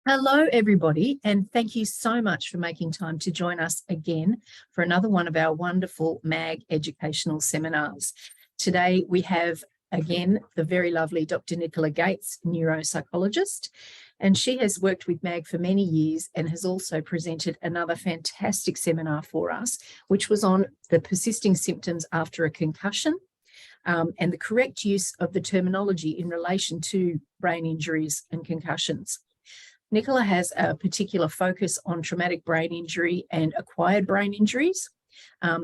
Hello, everybody, and thank you so much for making time to join us again for another one of our wonderful MAG educational seminars. Today, we have, again, the very lovely Dr. Nicola Gates, neuropsychologist, and she has worked with MAG for many years and has also presented another fantastic seminar for us, which was on the persisting symptoms after a concussion and the correct use of the terminology in relation to brain injuries and concussions. Nicola has a particular focus on traumatic brain injury and acquired brain injuries.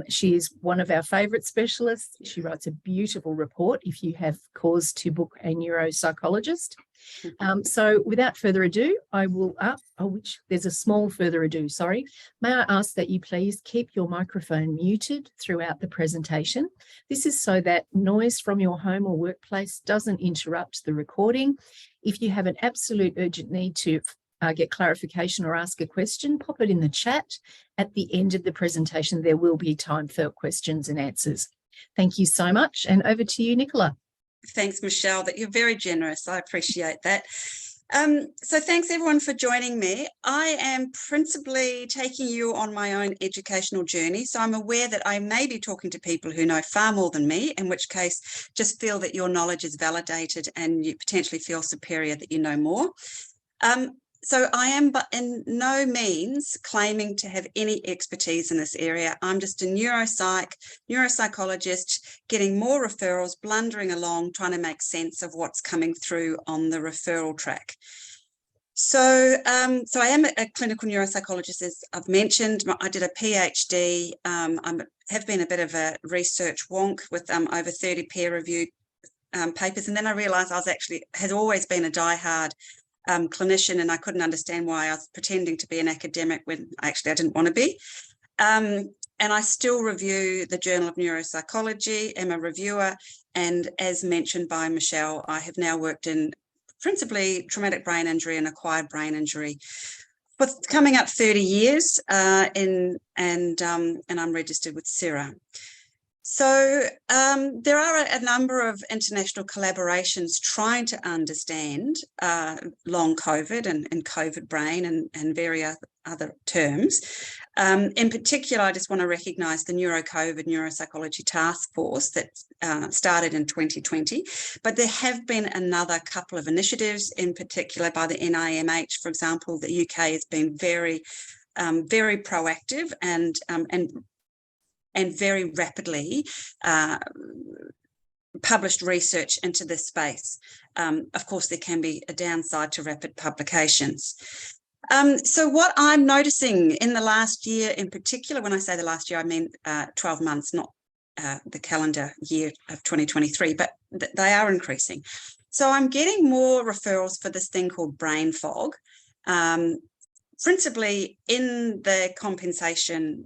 She is one of our favourite specialists. She writes a beautiful report if you have cause to book a neuropsychologist. So without further ado, I will, there's a small further ado, sorry. May I ask that you please keep your microphone muted throughout the presentation. This is so that noise from your home or workplace doesn't interrupt the recording. If you have an absolute urgent need to get clarification or ask a question, pop it in the chat. At the end of the presentation, there will be time for questions and answers. Thank you so much. And over to you, Nicola. Thanks, Michelle, that you're very generous. I appreciate that. So thanks everyone for joining me. I am principally taking you on my own educational journey. So I'm aware that I may be talking to people who know far more than me, in which case just feel that your knowledge is validated and you potentially feel superior that you know more. So I am but in no means claiming to have any expertise in this area. I'm just a neuropsychologist, getting more referrals, blundering along, trying to make sense of what's coming through on the referral track. So I am a clinical neuropsychologist, as I've mentioned. I did a PhD. I have been a bit of a research wonk with over 30 peer-reviewed papers, and then I realised had always been a diehard clinician, and I couldn't understand why I was pretending to be an academic when I didn't want to be. And I still review the Journal of Neuropsychology, am a reviewer, and as mentioned by Michelle, I have now worked in principally traumatic brain injury and acquired brain injury for coming up 30 years, and I'm registered with CIRA. So there are a number of international collaborations trying to understand long COVID and COVID brain and various other terms. In particular, I just want to recognise the Neuro-COVID Neuropsychology Task Force that started in 2020, but there have been another couple of initiatives, in particular by the NIMH, for example. The UK has been very proactive and very rapidly published research into this space. Of course, there can be a downside to rapid publications. So what I'm noticing in the last year in particular, when I say the last year, I mean 12 months, not the calendar year of 2023, but they are increasing. So I'm getting more referrals for this thing called brain fog, principally in the compensation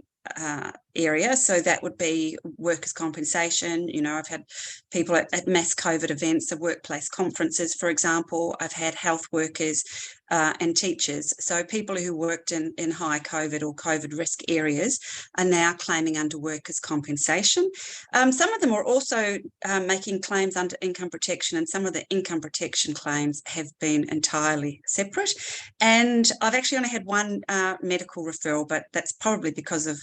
area. So that would be workers' compensation. You know, I've had people at mass COVID events, the workplace conferences, for example. I've had health workers and teachers. So people who worked in high COVID or COVID risk areas are now claiming under workers' compensation. Some of them are also making claims under income protection, and some of the income protection claims have been entirely separate. And I've actually only had one medical referral, but that's probably because of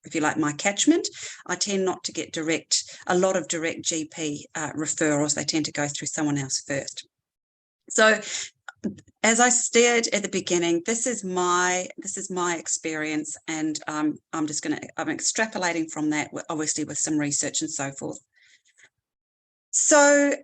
if you like, my catchment. I tend not to get a lot of direct GP referrals. They tend to go through someone else first. So as I stated at the beginning, this is my experience, and I'm extrapolating from that, obviously with some research and so forth. So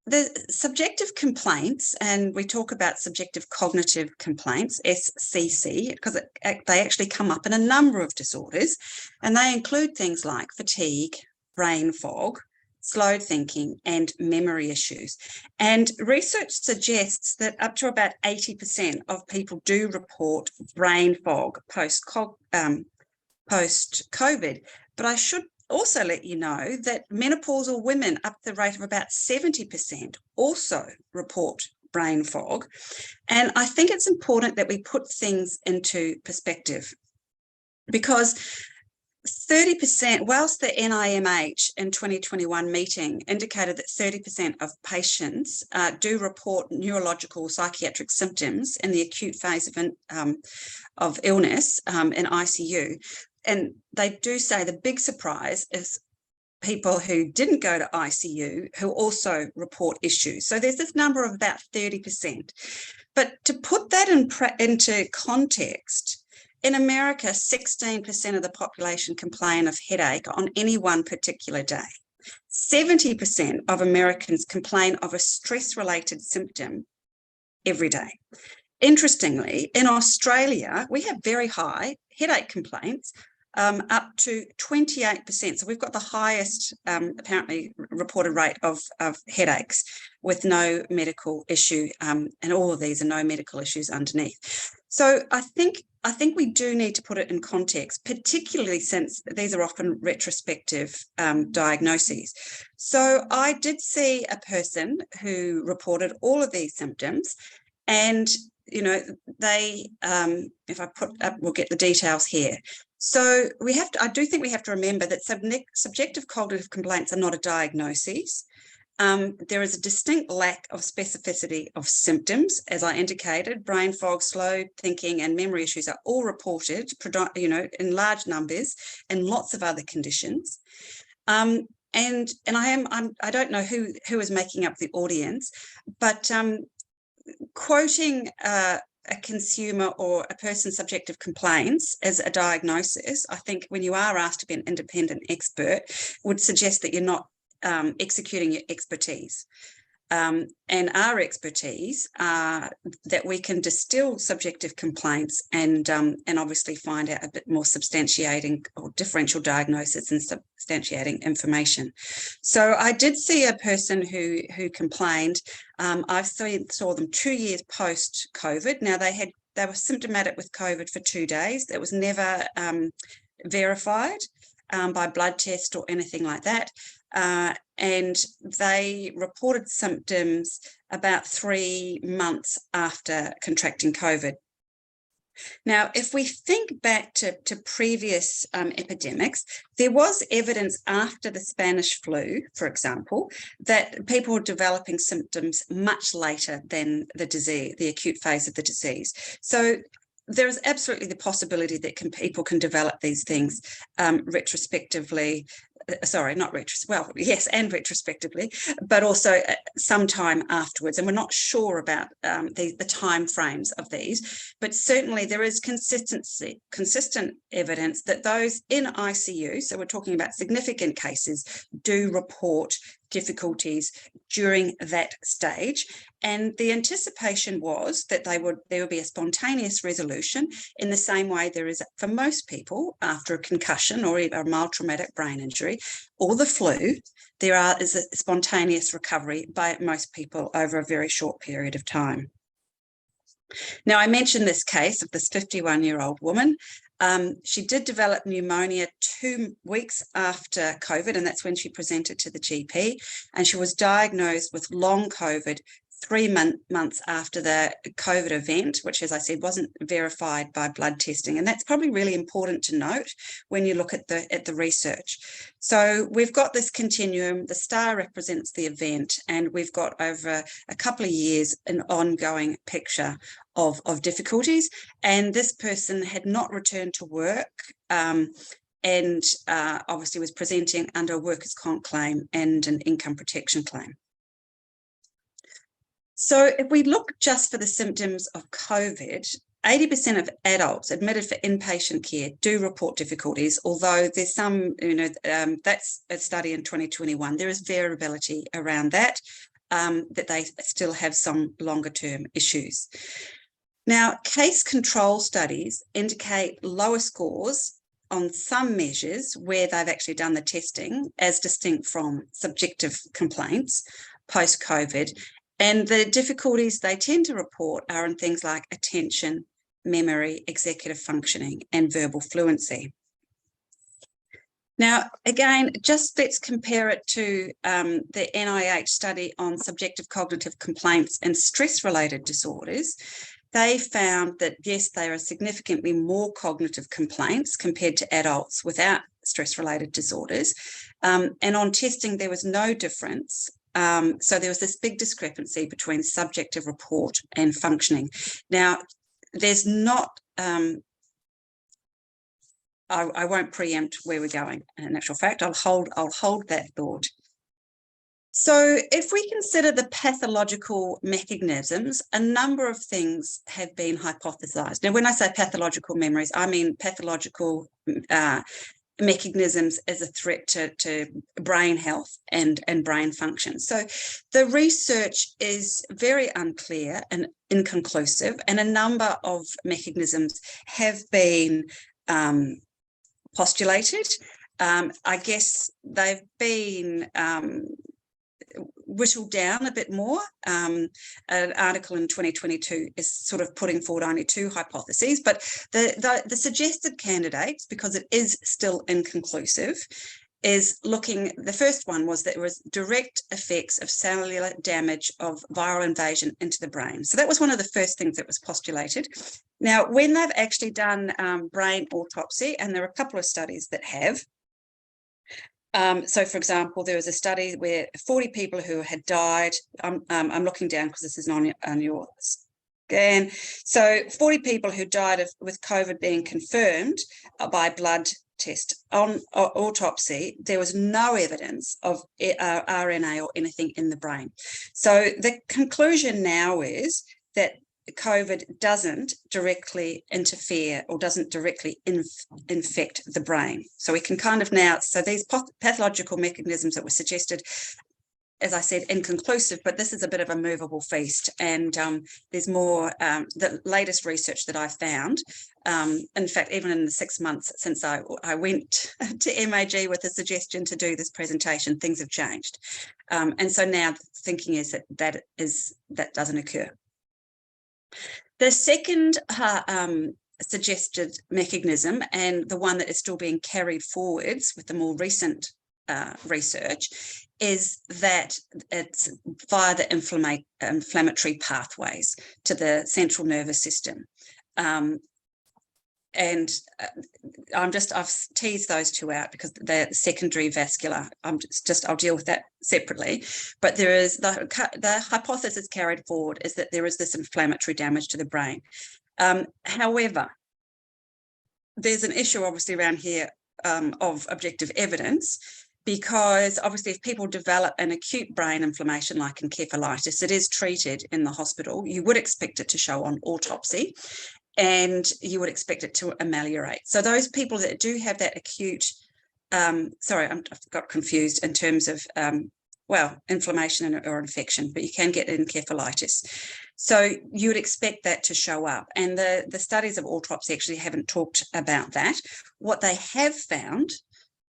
the subjective complaints, and we talk about subjective cognitive complaints, SCC, because they actually come up in a number of disorders, and they include things like fatigue, brain fog, slowed thinking, and memory issues. And research suggests that up to about 80% of people do report brain fog post-COVID. But I should also let you know that menopausal women, up the rate of about 70%, also report brain fog. And I think it's important that we put things into perspective, because 30%, whilst the NIMH in 2021 meeting indicated that 30% of patients do report neurological psychiatric symptoms in the acute phase of illness in ICU. And they do say the big surprise is people who didn't go to ICU who also report issues. So there's this number of about 30%. But to put that into context, in America, 16% of the population complain of headache on any one particular day. 70% of Americans complain of a stress-related symptom every day. Interestingly, in Australia, we have very high headache complaints, up to 28%. So we've got the highest, apparently, reported rate of headaches with no medical issue, and all of these are no medical issues underneath. So I think we do need to put it in context, particularly since these are often retrospective diagnoses. So I did see a person who reported all of these symptoms, and they, if I put up, we'll get the details here. So I do think we have to remember that subjective cognitive complaints are not a diagnosis. There is a distinct lack of specificity of symptoms, as I indicated. Brain fog, slow thinking, and memory issues are all reported, in large numbers, and lots of other conditions. And I don't know who is making up the audience, but quoting a consumer or a person's subjective complaints as a diagnosis, I think when you are asked to be an independent expert, would suggest that you're not executing your expertise. And our expertise that we can distill subjective complaints and obviously find out a bit more substantiating or differential diagnosis and substantiating information. So I did see a person who complained. I saw them 2 years post-COVID. Now they were symptomatic with COVID for 2 days. That was never verified by blood test or anything like that. And they reported symptoms about 3 months after contracting COVID. Now, if we think back to previous epidemics, there was evidence after the Spanish flu, for example, that people were developing symptoms much later than the disease, the acute phase of the disease. So there is absolutely the possibility that people can develop these things retrospectively. Sorry, not well, yes, and retrospectively, but also sometime afterwards. And we're not sure about the time frames of these, but certainly there is consistent evidence that those in ICU, so we're talking about significant cases, do report difficulties during that stage. And the anticipation was that there would be a spontaneous resolution in the same way there is for most people after a concussion or a mild traumatic brain injury or the flu. There is a spontaneous recovery by most people over a very short period of time. Now, I mentioned this case of this 51-year-old woman. She did develop pneumonia 2 weeks after COVID, and that's when she presented to the GP. And she was diagnosed with long COVID 3 months after the COVID event, which, as I said, wasn't verified by blood testing. And that's probably really important to note when you look at the research. So we've got this continuum. The star represents the event, and we've got over a couple of years an ongoing picture of difficulties. And this person had not returned to work and obviously was presenting under a workers' comp claim and an income protection claim. So if we look just for the symptoms of COVID, 80% of adults admitted for inpatient care do report difficulties, although there's some, that's a study in 2021. There is variability around that they still have some longer term issues. Now, case control studies indicate lower scores on some measures where they've actually done the testing, as distinct from subjective complaints post-COVID. And the difficulties they tend to report are in things like attention, memory, executive functioning, and verbal fluency. Now, again, just let's compare it to the NIH study on subjective cognitive complaints and stress-related disorders. They found that, yes, there are significantly more cognitive complaints compared to adults without stress-related disorders. And on testing, there was no difference. So there was this big discrepancy between subjective report and functioning. Now, there's not, I won't preempt where we're going. In actual fact, I'll hold that thought. So if we consider the pathological mechanisms, a number of things have been hypothesized. Now, when I say pathological memories, I mean pathological mechanisms as a threat to brain health and brain function. So the research is very unclear and inconclusive, and a number of mechanisms have been postulated. I guess they've been whittled down a bit more. An article in 2022 is sort of putting forward only 2 hypotheses, but the suggested candidates, because it is still inconclusive, is looking, the first one was that there was direct effects of cellular damage of viral invasion into the brain. So that was one of the first things that was postulated. Now, when they've actually done brain autopsy, and there are a couple of studies that have, so, for example, there was a study where 40 people who had died, I'm looking down because this is on your scan. So 40 people who died with COVID being confirmed by blood test on autopsy, there was no evidence of RNA or anything in the brain. So the conclusion now is that COVID doesn't directly interfere or doesn't directly infect the brain. So we can kind of now, so these pathological mechanisms that were suggested, as I said, inconclusive, but this is a bit of a movable feast. And there's more, the latest research that I found, in fact, even in the 6 months since I went to MAG with a suggestion to do this presentation, things have changed. And so now the thinking is that doesn't occur. The second suggested mechanism, and the one that is still being carried forwards with the more recent research, is that it's via the inflammatory pathways to the central nervous system. And I've teased those 2 out because they're secondary vascular. I'll deal with that separately. But there is the hypothesis carried forward is that there is this inflammatory damage to the brain. However, there's an issue obviously around here of objective evidence, because obviously if people develop an acute brain inflammation like encephalitis, it is treated in the hospital. You would expect it to show on autopsy, and you would expect it to ameliorate. So those people that do have that acute, sorry, I've got confused in terms of, inflammation or infection, but you can get encephalitis. So you would expect that to show up. And the studies of autopsy actually haven't talked about that. What they have found,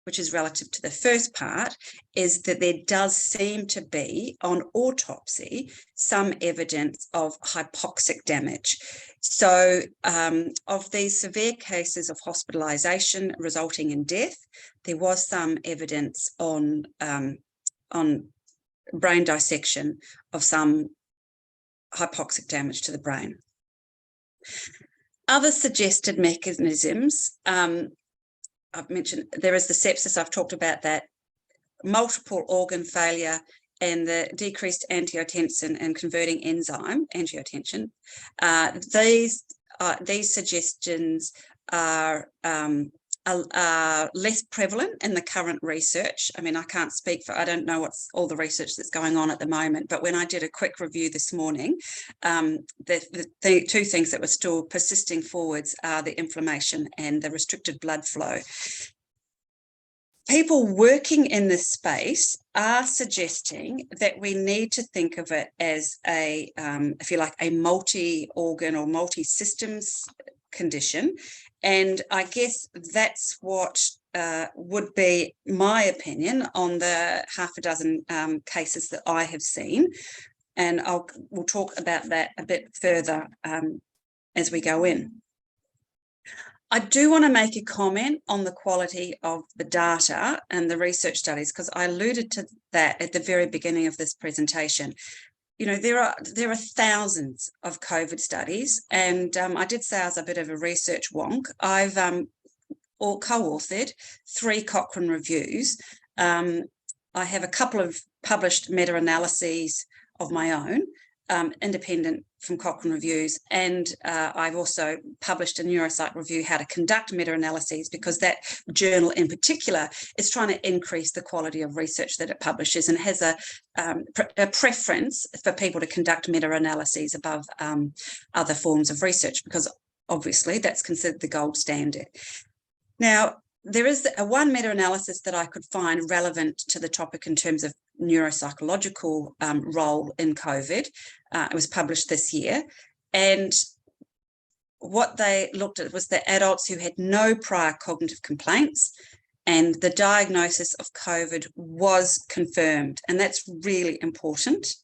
which is relative to the first part, is that there does seem to be, on autopsy, some evidence of hypoxic damage. So of these severe cases of hospitalisation resulting in death, there was some evidence on brain dissection of some hypoxic damage to the brain. Other suggested mechanisms, I've mentioned, there is the sepsis, I've talked about that, multiple organ failure, and the decreased angiotensin and converting enzyme, angiotensin. These suggestions are less prevalent in the current research. I mean, I can't speak for, I don't know what's all the research that's going on at the moment, but when I did a quick review this morning, the 2 things that were still persisting forwards are the inflammation and the restricted blood flow. People working in this space are suggesting that we need to think of it as a, if you like, a multi-organ or multi-systems condition. And I guess that's what would be my opinion on the half a dozen cases that I have seen. And we'll talk about that a bit further as we go in. I do want to make a comment on the quality of the data and the research studies, because I alluded to that at the very beginning of this presentation. You know, there are thousands of COVID studies, and I did say I was a bit of a research wonk. I've or co-authored 3 Cochrane reviews. I have a couple of published meta-analyses of my own, independent from Cochrane reviews, and I've also published a neuropsych review, How to Conduct Meta-Analyses, because that journal in particular is trying to increase the quality of research that it publishes, and has a preference for people to conduct meta-analyses above other forms of research, because obviously that's considered the gold standard. Now, there is one meta-analysis that I could find relevant to the topic in terms of neuropsychological role in COVID. It was published this year, and what they looked at was the adults who had no prior cognitive complaints, and the diagnosis of COVID was confirmed, and that's really important.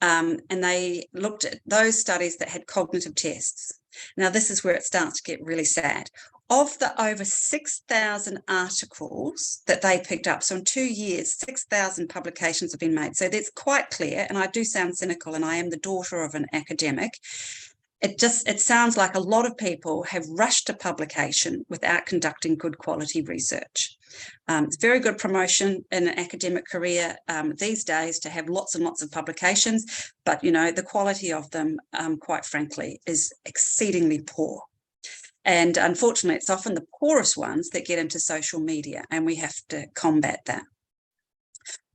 And they looked at those studies that had cognitive tests. Now, this is where it starts to get really sad. Of the over 6,000 articles that they picked up, so in 2 years, 6,000 publications have been made. So that's quite clear, and I do sound cynical, and I am the daughter of an academic. It sounds like a lot of people have rushed to publication without conducting good quality research. It's very good promotion in an academic career these days to have lots and lots of publications, but the quality of them, quite frankly, is exceedingly poor. And unfortunately, it's often the poorest ones that get into social media, and we have to combat that.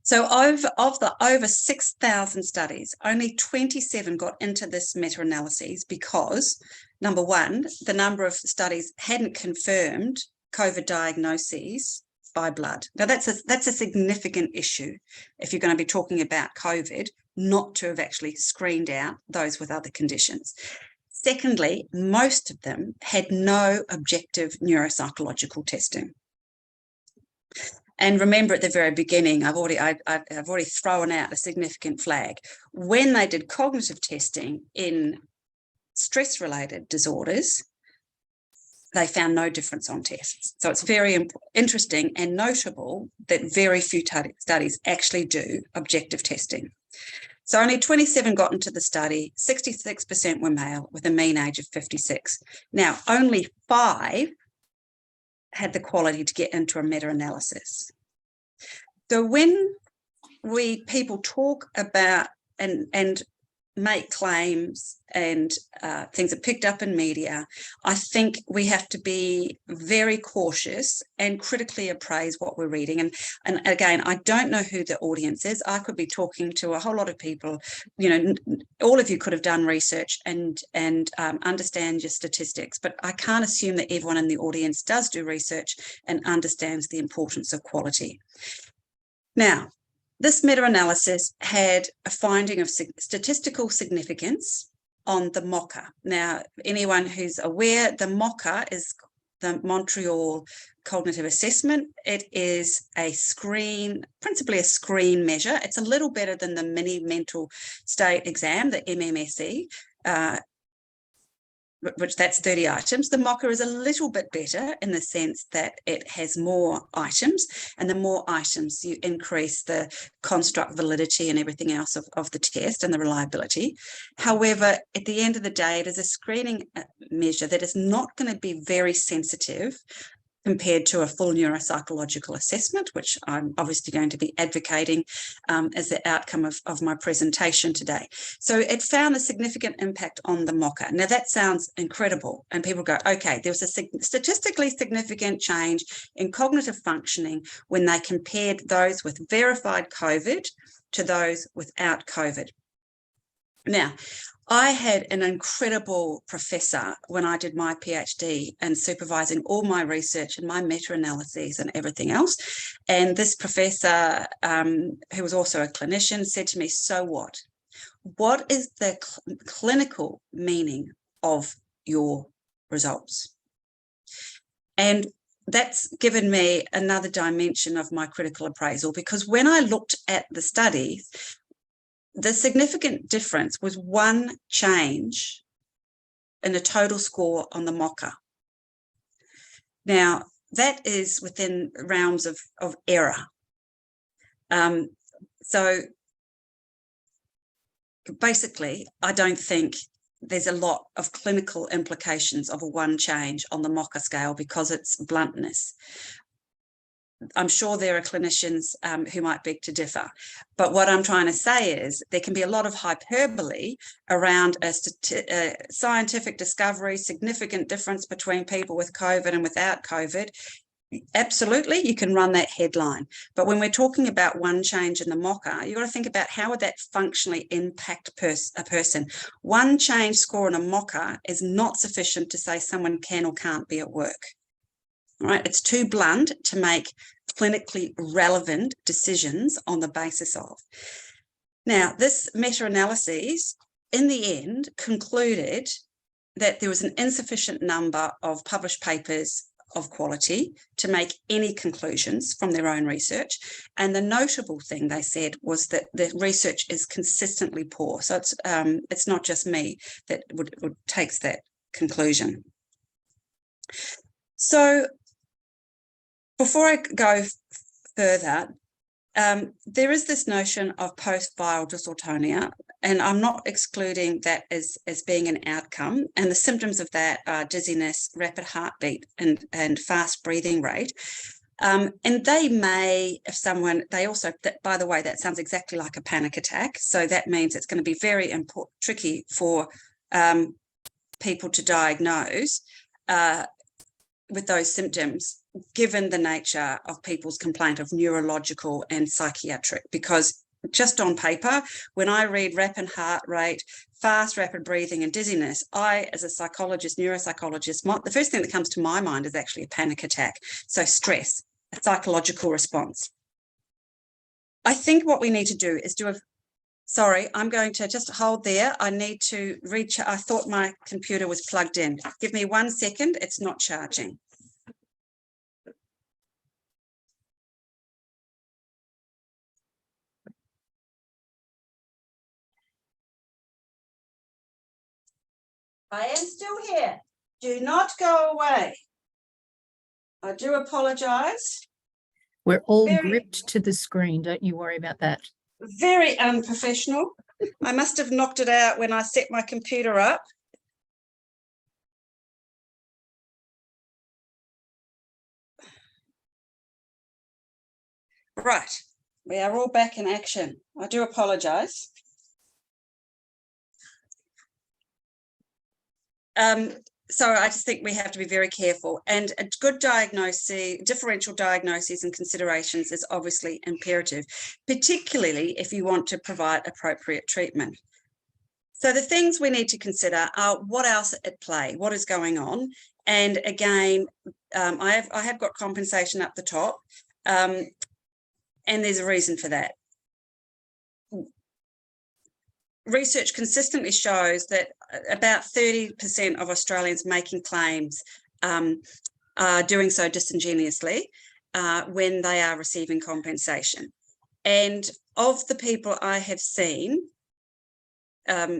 So of the over 6,000 studies, only 27 got into this meta-analyses because, number one, the number of studies hadn't confirmed COVID diagnoses by blood. Now, that's a significant issue if you're going to be talking about COVID, not to have actually screened out those with other conditions. Secondly, most of them had no objective neuropsychological testing. And remember, at the very beginning, I've already thrown out a significant flag. When they did cognitive testing in stress-related disorders, they found no difference on tests. So it's very interesting and notable that very few studies actually do objective testing. So only 27 got into the study, 66% were male with a mean age of 56. Now, only 5 had the quality to get into a meta-analysis. So when people talk about and make claims and things are picked up in media, I think we have to be very cautious and critically appraise what we're reading. And again, I don't know who the audience is. I could be talking to a whole lot of people. All of you could have done research and understand your statistics, but I can't assume that everyone in the audience does do research and understands the importance of quality. Now, this meta-analysis had a finding of statistical significance on the MOCA. Now, anyone who's aware, the MOCA is the Montreal Cognitive Assessment. It is a screen, principally a screen measure. It's a little better than the mini mental state exam, the MMSE, which that's 30 items. The MOCA is a little bit better in the sense that it has more items, and the more items you increase the construct validity and everything else of the test and the reliability. However, at the end of the day, it is a screening measure that is not going to be very sensitive compared to a full neuropsychological assessment, which I'm obviously going to be advocating as the outcome of my presentation today. So it found a significant impact on the MOCA. Now that sounds incredible, and people go, okay, there was a statistically significant change in cognitive functioning when they compared those with verified COVID to those without COVID. Now, I had an incredible professor when I did my PhD and supervising all my research and my meta-analyses and everything else. And this professor, who was also a clinician, said to me, so what? What is the clinical meaning of your results? And that's given me another dimension of my critical appraisal, because when I looked at the studies, the significant difference was one change in the total score on the MOCA. Now, that is within realms of error. So basically, I don't think there's a lot of clinical implications of a one change on the MOCA scale because it's bluntness. I'm sure there are clinicians who might beg to differ, but what I'm trying to say is there can be a lot of hyperbole around a scientific discovery, significant difference between people with COVID and without COVID. Absolutely, you can run that headline. But when we're talking about one change in the MOCA, you've got to think about how would that functionally impact a person. One change score in a MOCA is not sufficient to say someone can or can't be at work. All right, it's too blunt to make clinically relevant decisions on the basis of. Now, this meta-analysis, in the end, concluded that there was an insufficient number of published papers of quality to make any conclusions from their own research. And the notable thing they said was that the research is consistently poor. So it's not just me that takes that conclusion. So before I go further, there is this notion of post-viral dysautonia, and I'm not excluding that as being an outcome. And the symptoms of that are dizziness, rapid heartbeat, and fast breathing rate. And they may, if someone, they also, by the way, that sounds exactly like a panic attack. So that means it's going to be very tricky for people to diagnose with those symptoms, given the nature of people's complaint of neurological and psychiatric, because just on paper, when I read rapid heart rate, fast rapid breathing and dizziness, I, as a psychologist, neuropsychologist, the first thing that comes to my mind is actually a panic attack. So stress, a psychological response. I think what we need to do is sorry, I'm going to just hold there. I need to reach. I thought my computer was plugged in. Give me 1 second. It's not charging. I am still here. Do not go away. I do apologise. We're all gripped to the screen. Don't you worry about that. Very unprofessional. I must have knocked it out when I set my computer up. Right, we are all back in action. I do apologise. So I just think we have to be very careful, and a good diagnosis, differential diagnoses and considerations is obviously imperative, particularly if you want to provide appropriate treatment. So the things we need to consider are what else at play, what is going on. And again, I have got compensation up the top, and there's a reason for that. Research consistently shows that about 30% of Australians making claims are doing so disingenuously when they are receiving compensation. And of the people I have seen, 90%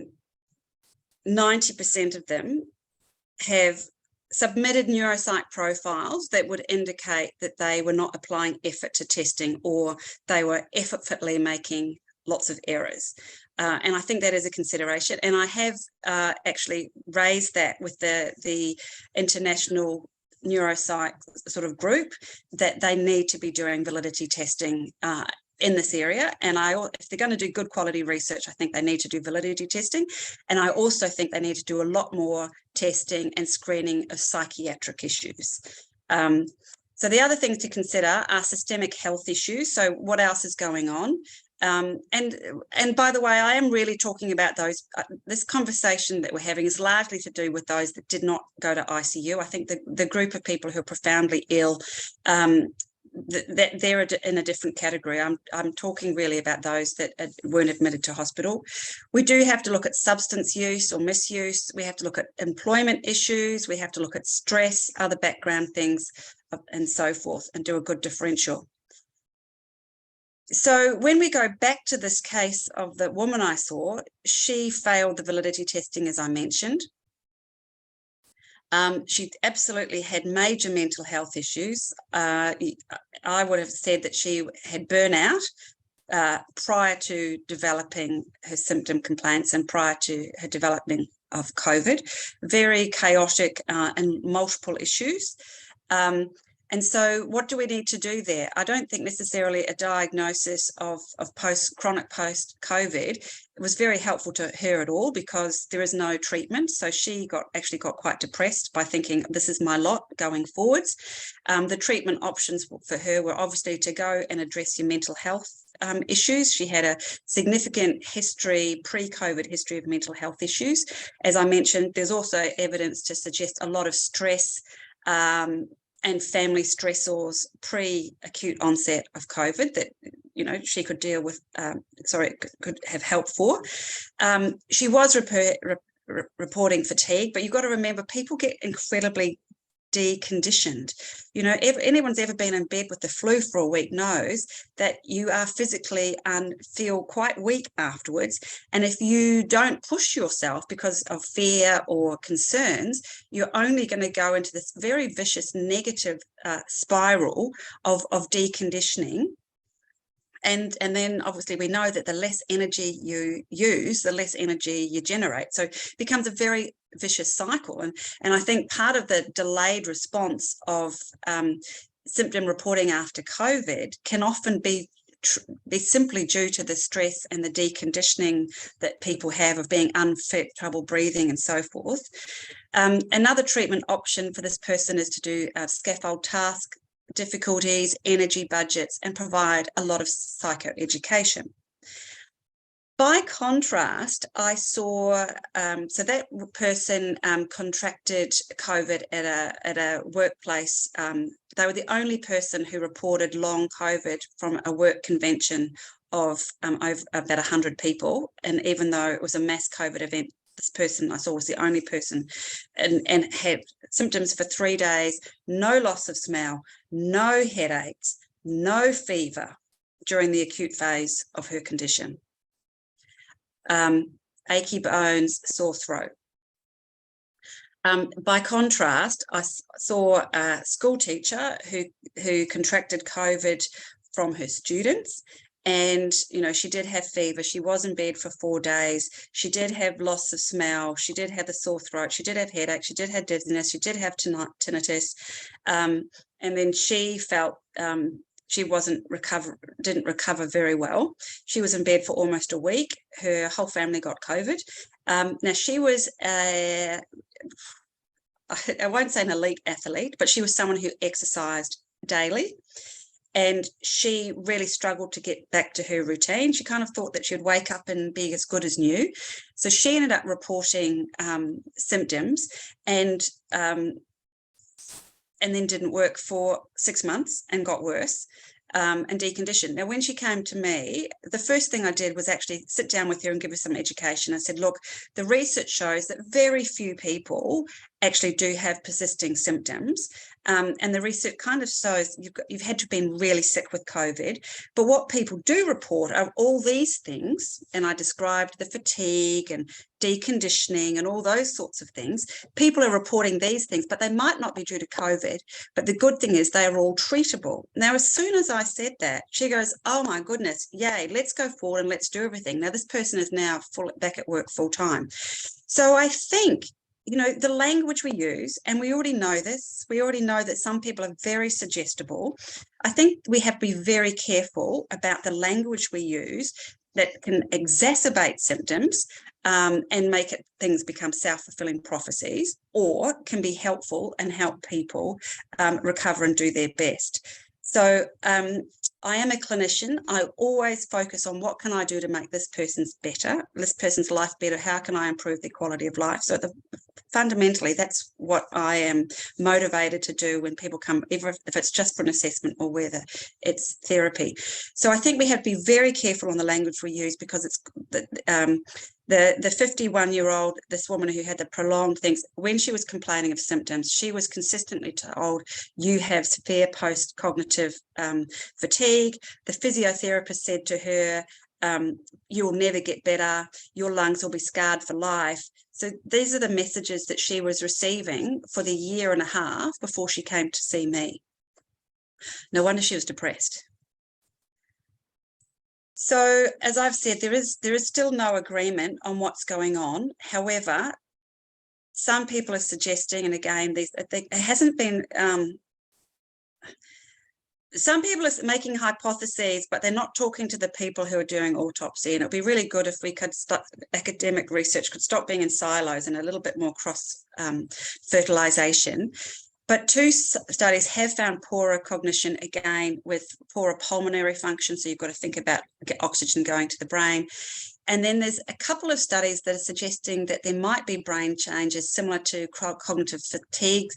of them have submitted neuropsych profiles that would indicate that they were not applying effort to testing, or they were effortfully making lots of errors. And I think that is a consideration. And I have actually raised that with the International Neuropsych sort of group, that they need to be doing validity testing in this area. And if they're going to do good quality research, I think they need to do validity testing. And I also think they need to do a lot more testing and screening of psychiatric issues. So the other things to consider are systemic health issues. So what else is going on? And by the way, I am really talking about those. This conversation that we're having is largely to do with those that did not go to ICU. I think the group of people who are profoundly ill, that they're in a different category. I'm talking really about those that weren't admitted to hospital. We do have to look at substance use or misuse. We have to look at employment issues. We have to look at stress, other background things, and so forth, and do a good differential. So when we go back to this case of the woman I saw, she failed the validity testing, as I mentioned. She absolutely had major mental health issues. I would have said that she had burnout prior to developing her symptom complaints and prior to her developing COVID, very chaotic and multiple issues. And so what do we need to do there? I don't think necessarily a diagnosis of chronic post-COVID was very helpful to her at all, because there is no treatment. So she actually got quite depressed by thinking, this is my lot going forwards. The treatment options for her were obviously to go and address your mental health issues. She had a significant history, pre-COVID history of mental health issues. As I mentioned, there's also evidence to suggest a lot of stress and family stressors pre-acute onset of COVID that, you know, she could deal with, could have help for. She was reporting fatigue, but you've got to remember, people get incredibly deconditioned. You know, if anyone's ever been in bed with the flu for a week knows that you are physically and feel quite weak afterwards. And if you don't push yourself because of fear or concerns, you're only going to go into this very vicious negative spiral of deconditioning. And then obviously we know that the less energy you use, the less energy you generate. So it becomes a very vicious cycle. And I think part of the delayed response of symptom reporting after COVID can often be simply due to the stress and the deconditioning that people have of being unfit, trouble breathing and so forth. Another treatment option for this person is to do scaffold task difficulties, energy budgets, and provide a lot of psychoeducation. By contrast, I saw, so that person contracted COVID at a workplace. They were the only person who reported long COVID from a work convention of over about 100 people. And even though it was a mass COVID event, this person I saw was the only person and had symptoms for 3 days, no loss of smell, no headaches, no fever during the acute phase of her condition. Achy bones, sore throat. By contrast, I saw a school teacher who contracted COVID from her students. And, you know, she did have fever. She was in bed for 4 days. She did have loss of smell. She did have a sore throat. She did have headache. She did have dizziness. She did have tinnitus. And then she felt she didn't recover very well. She was in bed for almost a week. Her whole family got COVID. Now, she was I won't say an elite athlete, but she was someone who exercised daily. And she really struggled to get back to her routine. She kind of thought that she would wake up and be as good as new. So she ended up reporting symptoms and then didn't work for 6 months and got worse and deconditioned. Now, when she came to me, the first thing I did was actually sit down with her and give her some education. I said, look, the research shows that very few people actually do have persisting symptoms. And the research kind of shows you've had to have been really sick with COVID. But what people do report are all these things. And I described the fatigue and deconditioning and all those sorts of things. People are reporting these things, but they might not be due to COVID. But the good thing is they are all treatable. Now, as soon as I said that, she goes, oh my goodness, yay, let's go forward and let's do everything. Now, this person is now back at work full time. So I think, you know, the language we use, and we already know this, we already know that some people are very suggestible. I think we have to be very careful about the language we use that can exacerbate symptoms and make things become self-fulfilling prophecies, or can be helpful and help people recover and do their best. So I am a clinician. I always focus on what can I do to make this person's life better? How can I improve their quality of life? So fundamentally, that's what I am motivated to do when people come, either if it's just for an assessment or whether it's therapy. So I think we have to be very careful on the language we use, because it's the 51-year-old, this woman who had the prolonged things, when she was complaining of symptoms, she was consistently told, you have severe post-cognitive fatigue. The physiotherapist said to her, you'll never get better, your lungs will be scarred for life. So these are the messages that she was receiving for the 1.5 years before she came to see me. No wonder she was depressed. So, as I've said, there is still no agreement on what's going on. However, some people are suggesting, and again, it hasn't been, some people are making hypotheses, but they're not talking to the people who are doing autopsy. And it'd be really good if we could academic research could stop being in silos and a little bit more cross fertilization. But 2 studies have found poorer cognition, again, with poorer pulmonary function. So you've got to think about oxygen going to the brain. And then there's a couple of studies that are suggesting that there might be brain changes similar to cognitive fatigue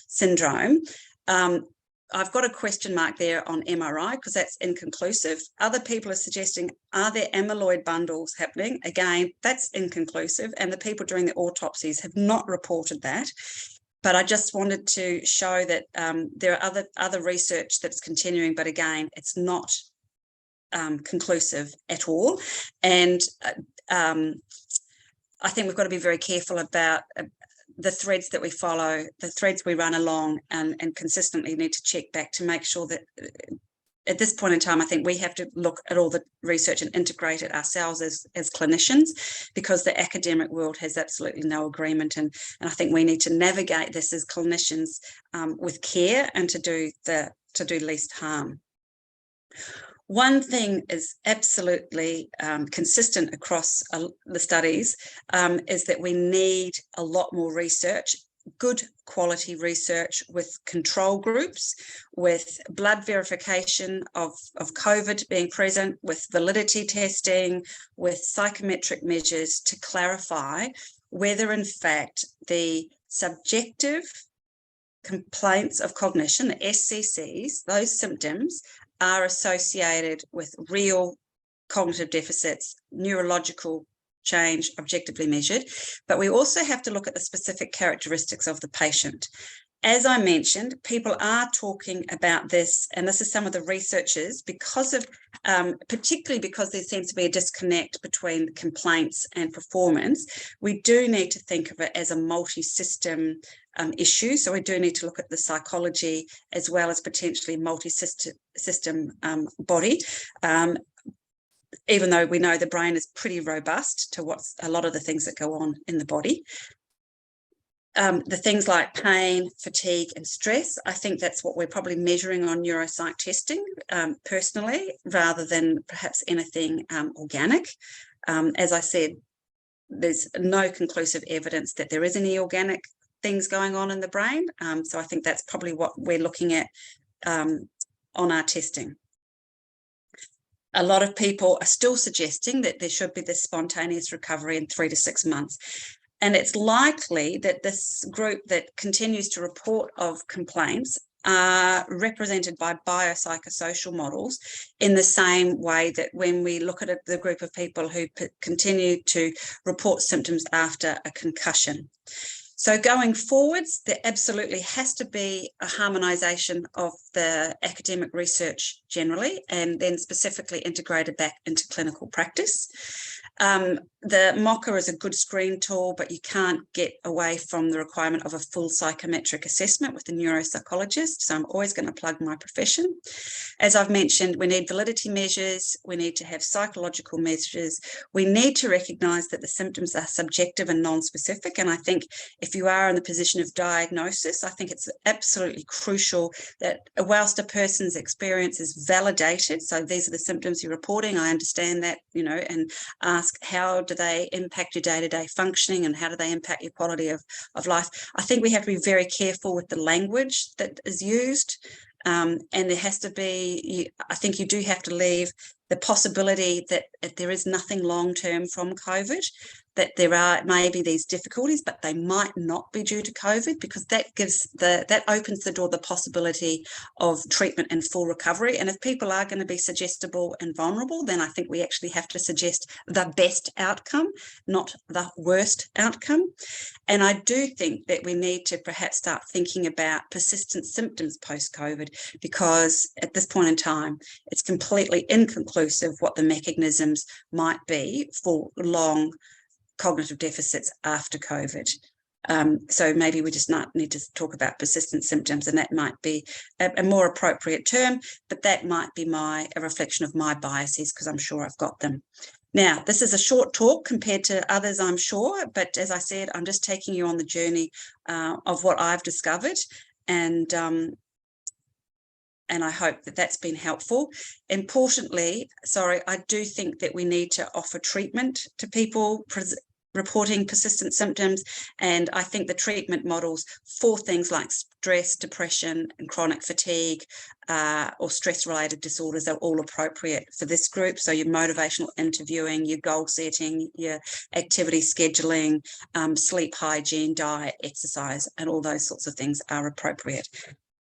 syndrome. I've got a question mark there on MRI because that's inconclusive. Other people are suggesting, are there amyloid bundles happening? Again, that's inconclusive. And the people doing the autopsies have not reported that. But I just wanted to show that there are other research that's continuing, but again, it's not conclusive at all. And I think we've got to be very careful about the threads that we follow, the threads we run along, and consistently need to check back to make sure that at this point in time, I think we have to look at all the research and integrate it ourselves as clinicians, because the academic world has absolutely no agreement. And I think we need to navigate this as clinicians with care and to do least harm. One thing is absolutely consistent across the studies is that we need a lot more research, good quality research with control groups, with blood verification of COVID being present, with validity testing, with psychometric measures to clarify whether in fact the subjective complaints of cognition, the SCCs, those symptoms, are associated with real cognitive deficits, neurological change objectively measured. But we also have to look at the specific characteristics of the patient. As I mentioned, people are talking about this, and this is some of the researchers, because of, particularly because there seems to be a disconnect between complaints and performance. We do need to think of it as a multi-system issue. So we do need to look at the psychology as well as potentially multi-system body. Even though we know the brain is pretty robust to what's a lot of the things that go on in the body. The things like pain, fatigue, and stress, I think that's what we're probably measuring on neuropsych testing personally, rather than perhaps anything organic. As I said, there's no conclusive evidence that there is any organic things going on in the brain. So I think that's probably what we're looking at on our testing. A lot of people are still suggesting that there should be this spontaneous recovery in 3 to 6 months. And it's likely that this group that continues to report of complaints are represented by biopsychosocial models in the same way that when we look at the group of people who continue to report symptoms after a concussion. So going forwards, there absolutely has to be a harmonisation of the academic research generally, and then specifically integrated back into clinical practice. The MOCA is a good screen tool, but you can't get away from the requirement of a full psychometric assessment with the neuropsychologist. So I'm always going to plug my profession. As I've mentioned, we need validity measures. We need to have psychological measures. We need to recognise that the symptoms are subjective and non-specific. And I think if you are in the position of diagnosis, I think it's absolutely crucial that whilst a person's experience is validated, so these are the symptoms you're reporting, I understand that, you know, and ask how do they impact your day-to-day functioning and how do they impact your quality of life. I think we have to be very careful with the language that is used, and there has to be, I think you do have to leave the possibility that if there is nothing long-term from COVID, that there are maybe these difficulties, but they might not be due to COVID, because that opens the door the possibility of treatment and full recovery. And if people are going to be suggestible and vulnerable, then I think we actually have to suggest the best outcome, not the worst outcome. And I do think that we need to perhaps start thinking about persistent symptoms post-COVID, because at this point in time, it's completely inconclusive what the mechanisms might be for long cognitive deficits after COVID. So maybe we just need to talk about persistent symptoms, and that might be a more appropriate term, but that might be a reflection of my biases, because I'm sure I've got them. Now, this is a short talk compared to others, I'm sure, but as I said, I'm just taking you on the journey of what I've discovered, and I hope that that's been helpful. Importantly, I do think that we need to offer treatment to people reporting persistent symptoms, and I think the treatment models for things like stress, depression, and chronic fatigue or stress-related disorders are all appropriate for this group. So your motivational interviewing, your goal setting, your activity scheduling, sleep hygiene, diet, exercise, and all those sorts of things are appropriate.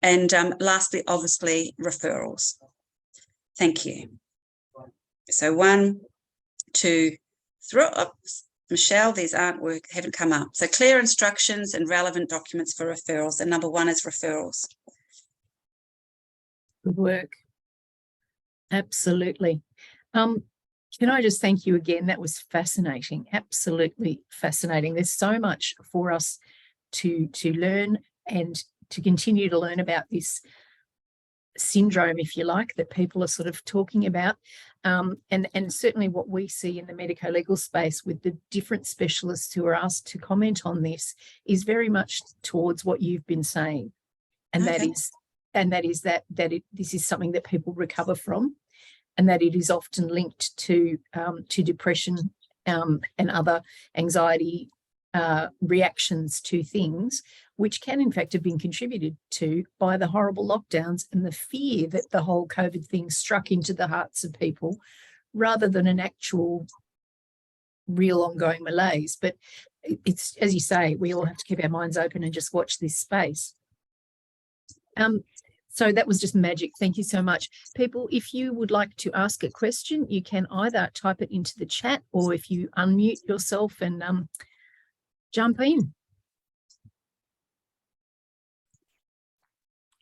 And lastly, obviously, referrals. Thank you. So 1, 2, 3. Oops. Michelle, these haven't come up. So clear instructions and relevant documents for referrals. And number 1 is referrals. Good work. Absolutely. Can I just thank you again? That was fascinating. Absolutely fascinating. There's so much for us to learn and to continue to learn about this syndrome, if you like, that people are sort of talking about. And certainly what we see in the medico-legal space with the different specialists who are asked to comment on this is very much towards what you've been saying. And Okay. that is that this is something that people recover from, and that it is often linked to depression and other anxiety reactions to things, which can in fact have been contributed to by the horrible lockdowns and the fear that the whole COVID thing struck into the hearts of people, rather than an actual real ongoing malaise. But it's, as you say, we all have to keep our minds open and just watch this space. So that was just magic. Thank you so much. People, if you would like to ask a question, you can either type it into the chat, or if you unmute yourself and jump in.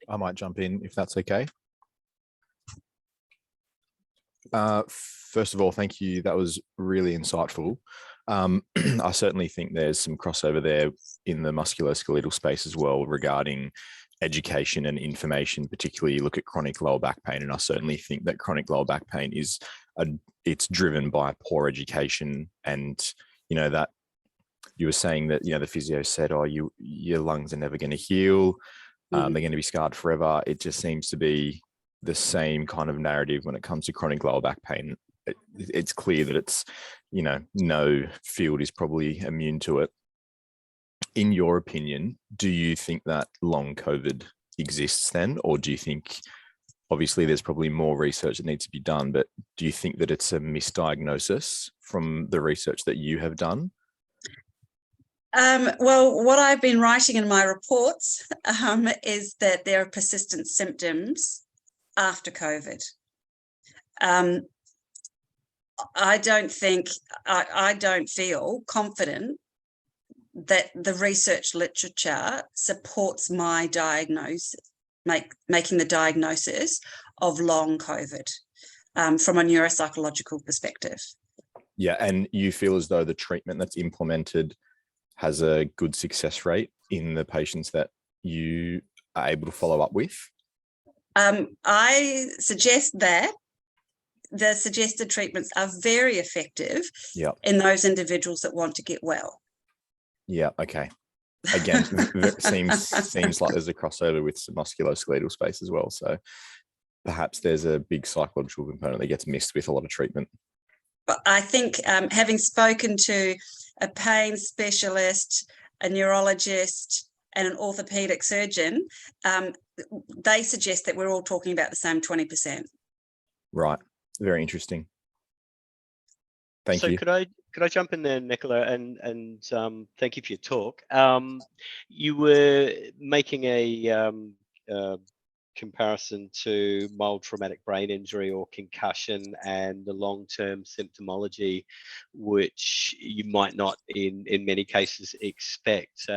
I might jump in if that's okay. First of all, thank you. That was really insightful. I certainly think there's some crossover there in the musculoskeletal space as well regarding education and information. Particularly, you look at chronic lower back pain, and I certainly think that chronic lower back pain is it's driven by poor education. And you know that you were saying that the physio said, "Oh, your lungs are never going to heal. They're going to be scarred forever." It just seems to be the same kind of narrative when it comes to chronic lower back pain. It's clear that it's, no field is probably immune to it. In your opinion, do you think that long COVID exists then? Or do you think, obviously there's probably more research that needs to be done, but do you think that it's a misdiagnosis from the research that you have done? Well, what I've been writing in my reports is that there are persistent symptoms after COVID. I don't feel confident that the research literature supports my diagnosis, making the diagnosis of long COVID from a neuropsychological perspective. Yeah, and you feel as though the treatment that's implemented has a good success rate in the patients that you are able to follow up with? I suggest that the suggested treatments are very effective in those individuals that want to get well. Yeah, okay. Again, seems like there's a crossover with the musculoskeletal space as well. So perhaps there's a big psychological component that gets missed with a lot of treatment. But I think having spoken to a pain specialist, a neurologist, and an orthopedic surgeon, they suggest that we're all talking about the same 20%. Right. Very interesting. Thank you. Could I jump in there, Nicola, and thank you for your talk. You were making a comparison to mild traumatic brain injury or concussion and the long-term symptomology, which you might not in many cases expect.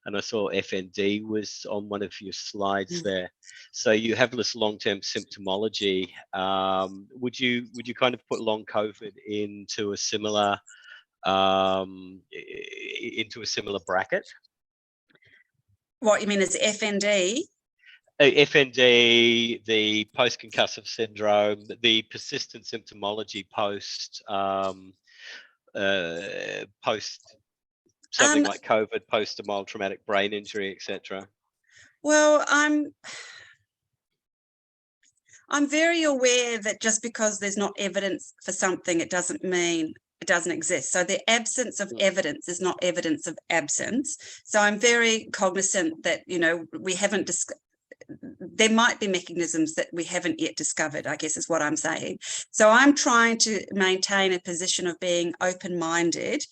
And I saw FND was on one of your slides there. So you have this long-term symptomology. Would you kind of put long COVID into a similar bracket? What you mean is FND? FND, the post-concussive syndrome, the persistent symptomology post something like COVID, post a mild traumatic brain injury, etc. Well, I'm very aware that just because there's not evidence for something, it doesn't mean it doesn't exist. So the absence of evidence is not evidence of absence. So I'm very cognizant that, you know, we haven't there might be mechanisms that we haven't yet discovered, I guess is what I'm saying. So I'm trying to maintain a position of being open-minded,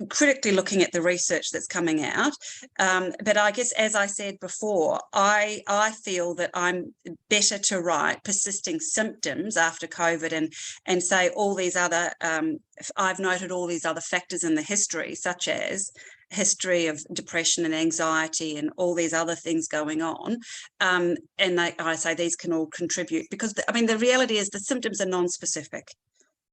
critically looking at the research that's coming out. But I guess, as I said before, I feel that I'm better to write persisting symptoms after COVID and say all these other, I've noted all these other factors in the history, such as history of depression and anxiety and all these other things going on. And I say these can all contribute because, I mean, the reality is the symptoms are non-specific.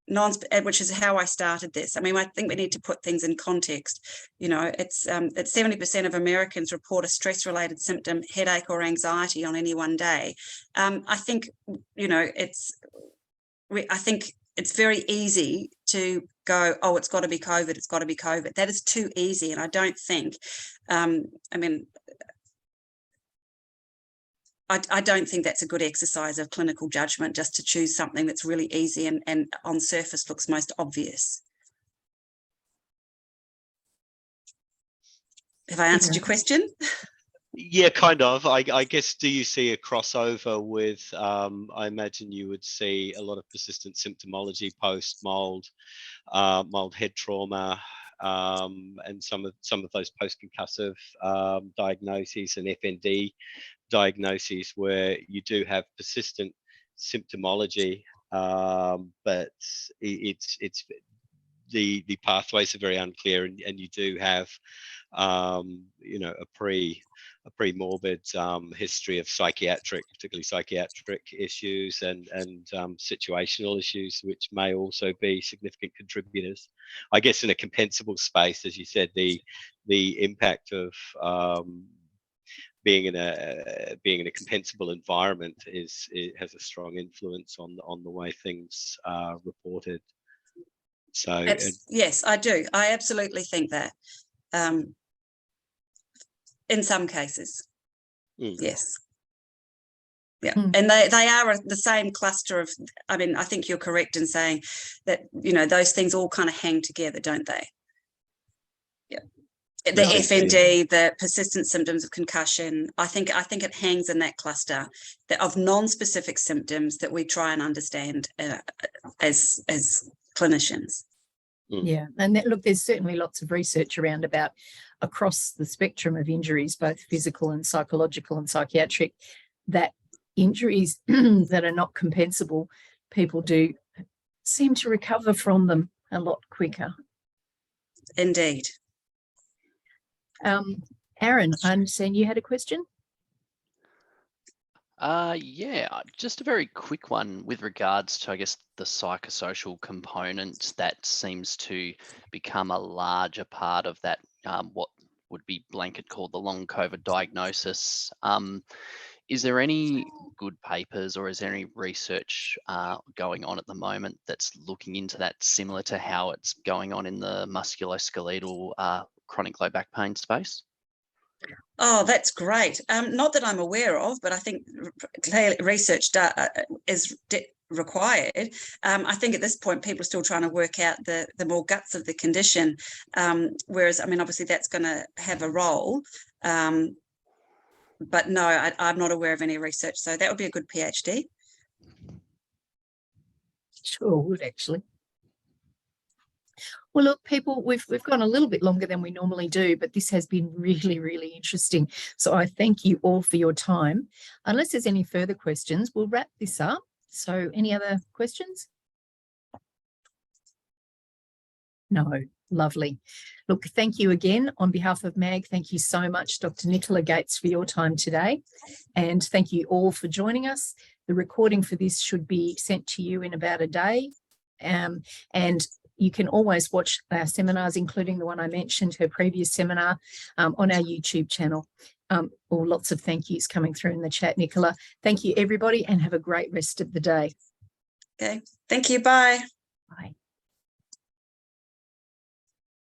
Which is how I started this. I mean, I think we need to put things in context. You know, it's 70% of Americans report a stress-related symptom, headache or anxiety on any one day. I think, you know, I think it's very easy to go, oh, it's got to be COVID, it's got to be COVID. That is too easy. And I don't think, I mean, I don't think that's a good exercise of clinical judgment, just to choose something that's really easy and on surface looks most obvious. Have I answered your question? Yeah, kind of. I guess, do you see a crossover with, I imagine you would see a lot of persistent symptomology post-mild, mild head trauma, and some of those post-concussive diagnoses and FND diagnoses where you do have persistent symptomology, but it's the pathways are very unclear, and you do have you know, a pre-morbid history of particularly psychiatric issues and situational issues, which may also be significant contributors. I guess in a compensable space, as you said, the impact of being in a compensable environment it has a strong influence on the way things are reported. So yes, I do. I absolutely think that. In some cases, yes. Yeah, and they are the same cluster of, I mean, I think you're correct in saying that, you know, those things all kind of hang together, don't they? Yeah. The FND, the persistent symptoms of concussion, I think it hangs in that cluster of non-specific symptoms that we try and understand as clinicians. Yeah, and look, there's certainly lots of research around about across the spectrum of injuries, both physical and psychological and psychiatric, that injuries that are not compensable, people do seem to recover from them a lot quicker. Indeed. Aaron, I understand you had a question? Yeah, just a very quick one with regards to, I guess, the psychosocial component that seems to become a larger part of that, what would be blanket called the long COVID diagnosis. Is there any good papers or is there any research going on at the moment that's looking into that, similar to how it's going on in the musculoskeletal chronic low back pain space? Oh, that's great. Not that I'm aware of, but I think clearly research is required. I think at this point, people are still trying to work out the more guts of the condition, whereas, I mean, obviously that's going to have a role. But no, I'm not aware of any research. So that would be a good PhD. Sure would, actually. Well, look, people, we've gone a little bit longer than we normally do, but this has been really, really interesting. So I thank you all for your time. Unless there's any further questions, we'll wrap this up. So any other questions? No, lovely. Look, thank you again on behalf of MAG. Thank you so much, Dr. Nicola Gates, for your time today. And thank you all for joining us. The recording for this should be sent to you in about a day. And you can always watch our seminars, including the one I mentioned, her previous seminar, on our YouTube channel. Or lots of thank yous coming through in the chat, Nicola. Thank you, everybody, and have a great rest of the day. Okay, thank you. Bye. Bye.